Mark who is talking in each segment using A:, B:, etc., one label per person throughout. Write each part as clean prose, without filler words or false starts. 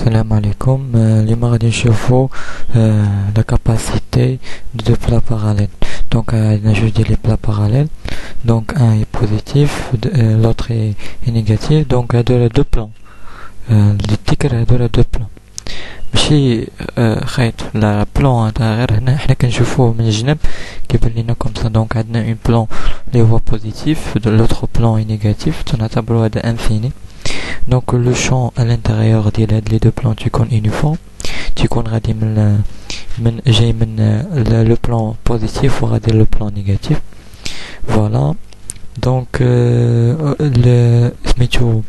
A: السلام عليكم. اليوم غادي نشوفو la capacité de deux plats parallèles. Donc عندنا جوج ديال لي بلا parallèles. Donc un est positif, l'autre est négatif. Donc هادو deux plans. التكر هادو deux plans. ماشي خيط لا بلان هذا غير هنا حنا كنشوفوه من الجنب كيبان لينا كوم سا. دونك عندنا اون بلان لي هو بوزيتيف لوتر بلان اي نيجاتيف تنعتبروا هذا انفيني. دونك لو شون à l'intérieur ديال هاد لي دو بلان تيكون يونيفورم، تيكون غادي من جاي من لو بلان بوزيتيف وغادي لو بلان نيجاتيف. فوالا دونك سميتو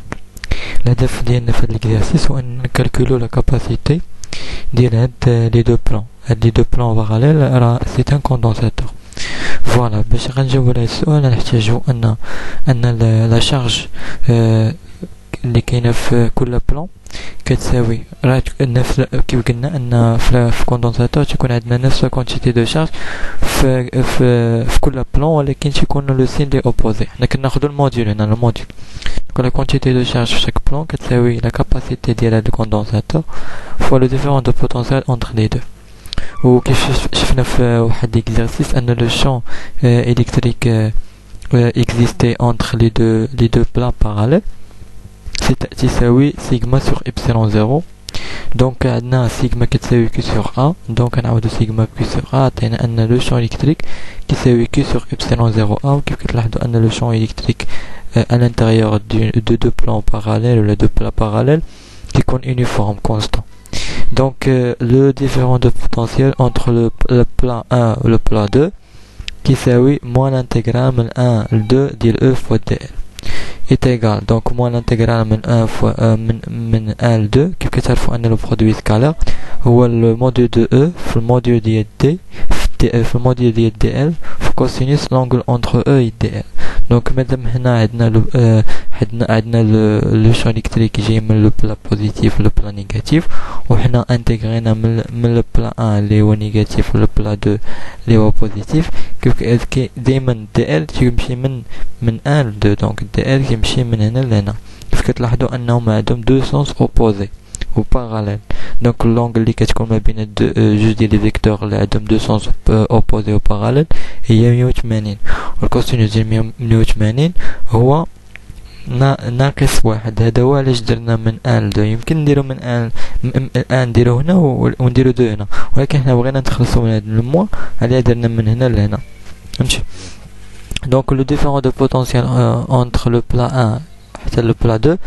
A: الهدف ديالنا في هاد ليكزارسيس هو ان نكالكولو لا كاباسيتي ديال هاد لي دو بلان. هاد لي دو بلان باراليل راه سي ان كوندونساتور. فوالا باش غنجاوبو على هاد السؤال نحتاجو ان لا شارج اللي كاينه في كل بلان كتساوي راه نفس كيف قلنا ان في كوندونساتور تيكون عندنا نفس كونتيتي دو شارج في كل بلان، ولكن تيكون لو سين لي اوبوزي. حنا كناخذوا الموديول هنا الموديول la quantité de charge sur chaque plan كتساوي la capacité ديال le condensateur fois le différent de potentiel entre les deux. وكيف شفنا في واحد l'exercice ان le champ électrique existait entre les deux plans parallèles تساوي sigma sur epsilon 0. donc عندنا sigma كتساوي q sur a. donc نعاودو sigma q sur a عطينا ان le champ électrique كيساوي q sur epsilon 0 a. وكيف كتلاحظوا ان le champ électrique à l'intérieur de deux plans parallèles ou les deux plans parallèles qui sont uniformes, constants. Donc le différent de potentiel entre le plan 1 et le plan 2 qui s'appelle moins l'intégrale de 1 le 2 de E fois dl est égal. Donc moins l'intégrale de 1 fois من 1 le 2 كيف كتعرفوا ان le produit scalaire هو le module de E في الموديول ديال d في الموديول ديال dl في cosinus l'angle entre E et dl. دونك مادام هنا عندنا لو شون الكتريك جاي من لو بلا بوزيتيف لو بلا نيجاتيف، وحنا انتغرينا من لو بلا 1 اللي هو نيجاتيف ولو بلا 2 اللي هو بوزيتيف. كيف دائما دي ال تيمشي من 1 ل 2. دونك دي ال كيمشي من هنا لهنا. كيف كتلاحظوا انهم عندهم دو سونس اوبوزي و باراليل. دونك لونغل اللي كتكون ما بين جوج ديال لي فيكتور اللي عندهم دو سونس اوبوزي و باراليل هي 180. والكوسينوس ديال 180 هو ناقص واحد. هذا هو علاش درنا من 1 ل 2. يمكن نديرو من 1 نديرو هنا ونديرو 2 هنا، ولكن حنا بغينا نتخلصو من هذا الموا علاه درنا من هنا لهنا. فهمتي؟ دونك لو ديفيرون دو بوتونسيال entre le plat 1 حتى لو بلا 2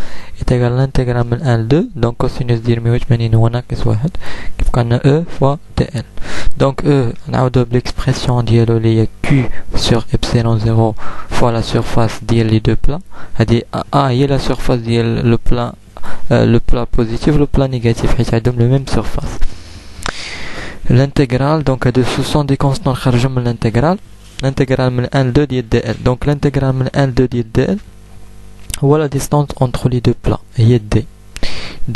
A: يتقال الانتغرال من 1 ل 2. دونك كوسينوس ديال 180 هو ناقص واحد كيف كان او فوا دي ال. دونك او نعاودو بليكسبرسيون ديالو اللي هي كيو سور ابسيلون 0 فوا لا سيرفاس ديال لي دو بلا. هادي هي لا سيرفاس ديال لو بلا بوزيتيف لو بلا نيجاتيف حيت عندهم لو ميم سيرفاس. الانتغرال دونك هادو سو سون دي كونستون خرجوا من الانتغرال من 1 ل 2 ديال دي ال. دونك الانتغرال من 1 ل 2 ديال دي ال هو la distance entre les deux plans هي d.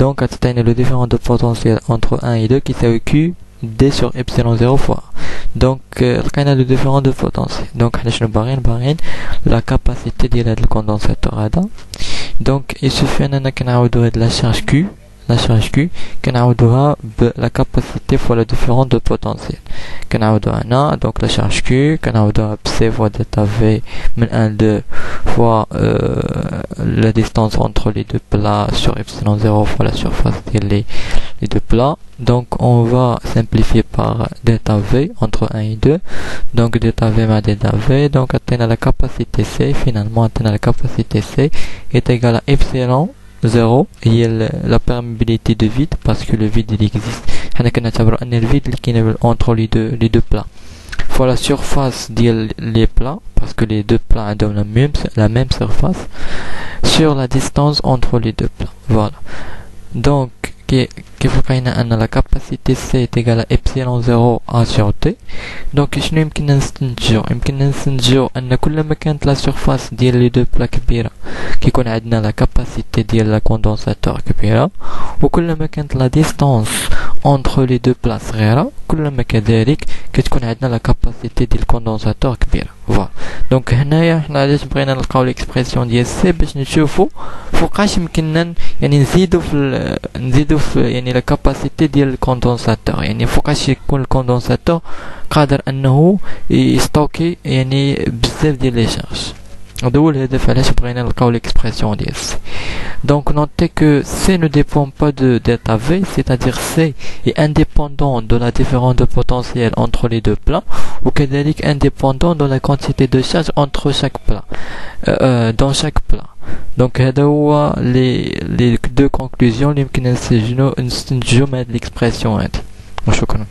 A: donc عطينا le différent de potentiel entre 1 et 2 qui s'appelle q d sur epsilon 0 fois. donc لقينا le différent de potentiel. donc حنا شنو باغيين la capacité ديال هذا الكوندنساتور هذا. donc il suffit اننا كنعاودو هاد la charge q كنعاودوها la capacité fois le différent de potentiel. كنعاودوها هنا donc la charge q كنعاودوها b c fois delta v من 1 ل 2 fois la distance entre les deux plats sur epsilon 0 fois la surface des les deux plats. donc on va simplifier par delta v entre 1 et 2. donc delta v ma delta v. donc atteindre la capacité c. finalement atteindre la capacité c est égale à epsilon 0 هي la perméabilité de vide parce que le vide il existe. حنا كنعتبروا ان الفيد اللي كاين entre les deux plats fois la surface ديال les plats parce que les deux plats عندهم la même surface sur la distance entre les deux plats. voilà donc كيف لقينا ان la capacité c est égale à epsilon 0 a sur t. donc شنو يمكننا نستنتجو ان كل ما كانت لا سيرفاس ديال لي دو بلا كبيره كيكون عندنا لا كاباسيتي ديال لا كوندنساتور كبيره، وكل ما كانت لا ديستانس entre les deux places صغيرة كلما كذلك كتكون عندنا لا كاباسيتي ديال الكوندنساتور كبيرة. فوالا دونك هنايا حنا علاش بغينا نلقاو ليكسبرسيون ديال سي باش نشوفوا فوقاش يمكننا يعني نزيدو في يعني لا كاباسيتي ديال الكوندنساتور، يعني فوقاش يكون الكوندنساتور قادر انه يستوكي يعني بزاف ديال لي شارج. هذا هو الهدف علاش بغينا نلقاو ليكسبرسيون ديال سي. Donc notez que C ne dépend pas de delta V, c'est-à-dire C est indépendant de la différence de potentiel entre les deux plans, ou كذلك indépendant de la quantité de charge entre chaque plat, dans chaque plat. Donc هذا هو les deux conclusions اللي يمكن نستنتجو من هاد l'expression هادي. وشكرا.